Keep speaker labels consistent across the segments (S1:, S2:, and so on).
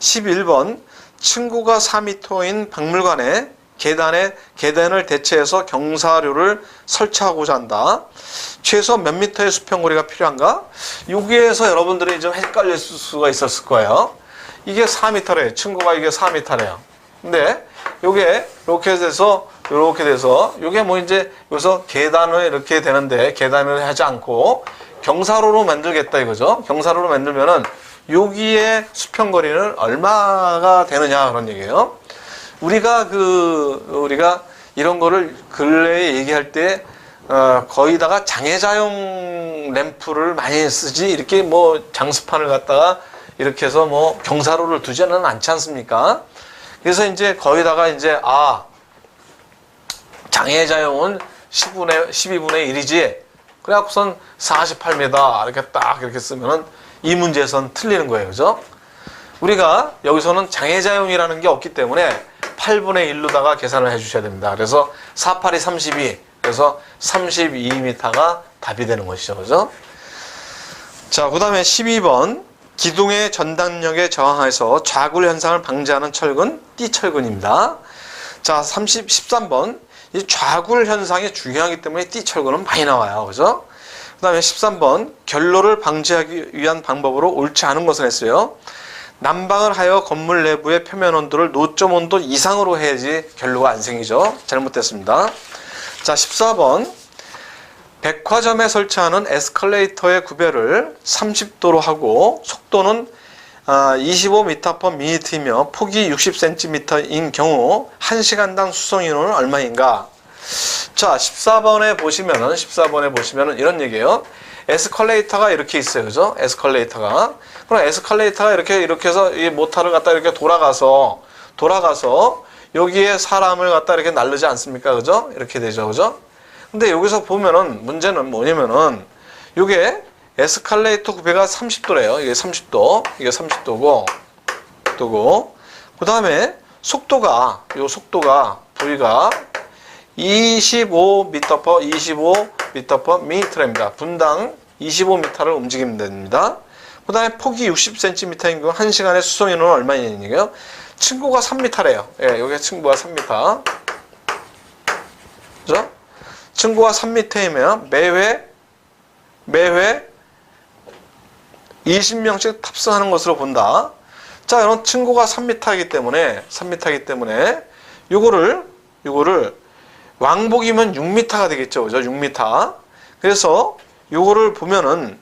S1: 11번 층고가 4m인 박물관에 계단을 대체해서 경사료를 설치하고자 한다. 최소 몇 미터의 수평거리가 필요한가? 여기에서 여러분들이 좀 헷갈릴 수가 있었을 거예요. 이게 4m래요. 층고가 이게 4m래요. 근데 요게 이렇게 돼서 요게 뭐 이제 여기서 계단을 이렇게 되는데 계단을 하지 않고 경사로로 만들겠다 이거죠. 경사로로 만들면은 여기에 수평거리는 얼마가 되느냐 그런 얘기예요. 우리가 이런 거를 근래에 얘기할 때 거의다가 장애자용 램프를 많이 쓰지 이렇게 뭐 장수판을 갖다가 이렇게 해서 뭐 경사로를 두지는 않지 않습니까? 그래서 이제 거의다가 이제 장애자용은 12분의 1이지 그래갖고선 48m 이렇게 딱 이렇게 쓰면은 이 문제에선 틀리는 거예요. 그죠? 우리가 여기서는 장애자용이라는 게 없기 때문에 8분의 1로다가 계산을 해 주셔야 됩니다. 그래서 4, 8이 32, 그래서 32m가 답이 되는 것이죠. 그죠? 자, 그 다음에 12번 기둥의 전단력에 저항해서 좌굴 현상을 방지하는 철근, 띠철근입니다. 자, 13번 이 좌굴 현상이 중요하기 때문에 띠철근은 많이 나와요. 그죠? 그 다음에 13번 결로를 방지하기 위한 방법으로 옳지 않은 것을 했어요. 난방을 하여 건물 내부의 표면 온도를 노점 온도 이상으로 해야지 결로가 안 생기죠. 잘못됐습니다. 자, 14번 백화점에 설치하는 에스컬레이터의 구별을 30도로 하고 속도는 25m/min이며 폭이 60cm인 경우 1시간당 수송 인원은 얼마인가? 자, 14번에 보시면은 이런 얘기예요. 에스컬레이터가 이렇게 있어요. 그죠? 에스컬레이터가. 그럼 에스컬레이터가 이렇게 해서 이 모터를 갖다 이렇게 돌아가서 여기에 사람을 갖다 이렇게 날르지 않습니까? 그죠? 이렇게 되죠. 그죠? 근데 여기서 보면은 문제는 뭐냐면은 이게 에스컬레이터 구배가 30도래요. 이게 30도. 이게 30도고 그 다음에 속도가 V가 25m/min입니다. 분당 25m를 움직이면 됩니다. 그 다음에 폭이 60cm인 경우 1시간에 수송인원은 얼마냐는 얘기예요. 층고가 3m래요. 예, 여기 층고가 3m. 그죠? 층고가 3m이면 매회 20명씩 탑승하는 것으로 본다. 자, 이런 층고가 3m이기 때문에 요거를 왕복이면 6m가 되겠죠. 그죠? 6m. 그래서 요거를 보면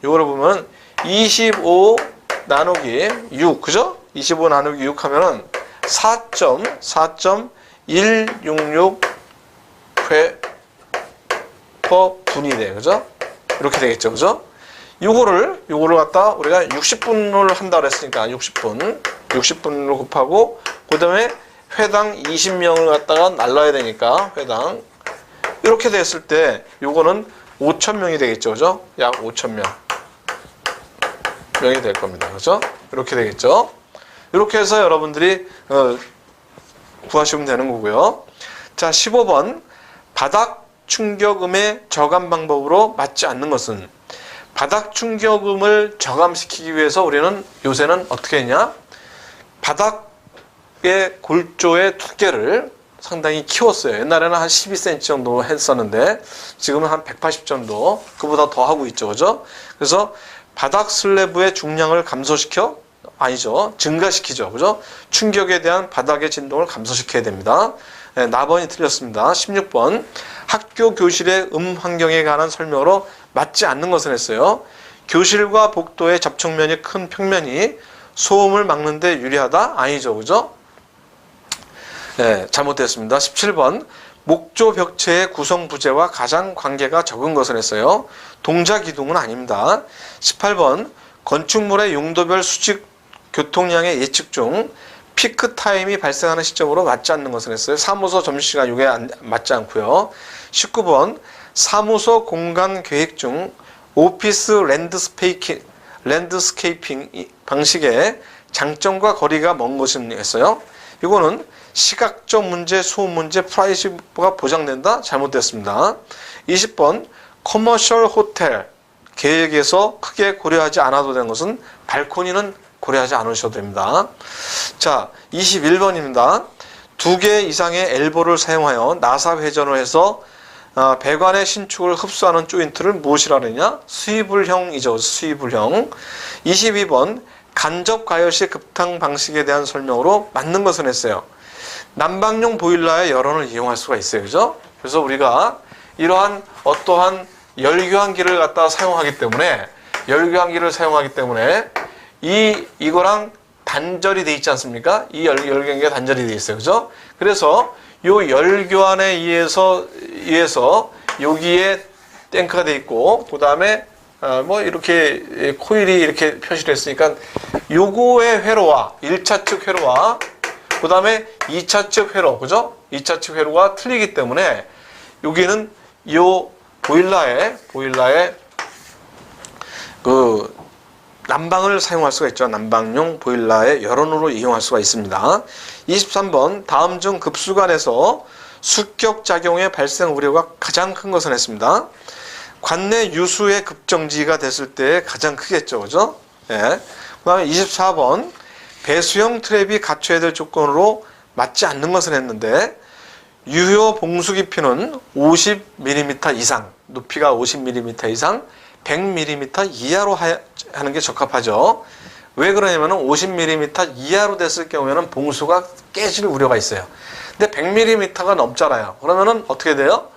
S1: 25 나누기 6, 그죠? 25 나누기 6 하면은 4.166 회 퍼 분이 돼. 그죠? 이렇게 되겠죠. 그죠? 요거를 갖다 우리가 60분을 한다고 했으니까 60분으로 곱하고 그다음에 회당 20명을 갖다가 날라야 되니까 회당 이렇게 됐을 때 요거는 5,000명이 되겠죠. 그죠? 약 5,000명 명이 될 겁니다. 그죠? 이렇게 되겠죠. 이렇게 해서 여러분들이 구하시면 되는 거고요. 자, 15번 바닥 충격음의 저감 방법으로 맞지 않는 것은 바닥 충격음을 저감시키기 위해서 우리는 요새는 어떻게 했냐? 바닥의 골조의 두께를 상당히 키웠어요. 옛날에는 한 12cm 정도 했었는데 지금은 한 180 정도 그보다 더 하고 있죠. 그죠? 그래서 바닥 슬래브의 중량을 증가시키죠. 그죠? 충격에 대한 바닥의 진동을 감소시켜야 됩니다. 네, 나번이 틀렸습니다. 16번 학교 교실의 환경에 관한 설명으로 맞지 않는 것을 했어요. 교실과 복도의 접촉면이 큰 평면이 소음을 막는 데 유리하다? 아니죠. 그죠? 네, 잘못됐습니다. 17번 목조 벽체의 구성 부재와 가장 관계가 적은 것을 했어요. 동작 이동은 아닙니다. 18번 건축물의 용도별 수직 교통량의 예측 중 피크 타임이 발생하는 시점으로 맞지 않는 것을 했어요. 사무소 점심시간 이게 맞지 않고요. 19번 사무소 공간 계획 중 오피스 랜드스케이핑 방식의 장점과 거리가 먼 것은 했어요. 이거는 시각적 문제, 소음 문제, 프라이버시가 보장된다? 잘못됐습니다. 20번 커머셜 호텔 계획에서 크게 고려하지 않아도 되는 것은 발코니는 고려하지 않으셔도 됩니다. 자, 21번입니다. 2개 이상의 엘보를 사용하여 나사 회전을 해서 배관의 신축을 흡수하는 조인트를 무엇이라 그러냐? 스위블형이죠. 스위블형. 22번 간접 가열식 급탕 방식에 대한 설명으로 맞는 것은 했어요. 난방용 보일러의 열원을 이용할 수가 있어요. 그죠? 그래서 우리가 이러한 어떠한 열교환기를 갖다가 사용하기 때문에 이거랑 단절이 돼 있지 않습니까? 이 열교환기가 단절이 돼 있어요. 그죠? 그래서 요 열교환에 의해서 여기에 탱크가 돼 있고, 그 다음에 뭐 이렇게 코일이 이렇게 표시를 했으니까 요거의 회로와 1차 측 회로와 그 다음에 2차 측 회로, 그죠? 2차 측 회로가 틀리기 때문에 여기는 요 보일러에 그 난방을 사용할 수가 있죠. 난방용 보일러의 열원으로 이용할 수가 있습니다. 23번 다음 중 급수관에서 습격작용의 발생 우려가 가장 큰 것은 했습니다. 관내 유수의 급정지가 됐을 때 가장 크겠죠. 그죠? 예. 그 다음에 24번 배수형 트랩이 갖춰야 될 조건으로 맞지 않는 것은 했는데 유효 봉수 깊이는 50mm 이상, 높이가 50mm 이상, 100mm 이하로 하는 게 적합하죠. 왜 그러냐면 50mm 이하로 됐을 경우에는 봉수가 깨질 우려가 있어요. 근데 100mm가 넘잖아요. 그러면은 어떻게 돼요?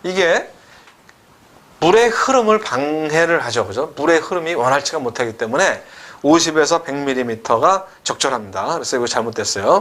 S1: 이게 물의 흐름을 방해를 하죠. 그죠? 물의 흐름이 원활치가 못하기 때문에 50에서 100mm가 적절합니다. 그래서 이거 잘못됐어요.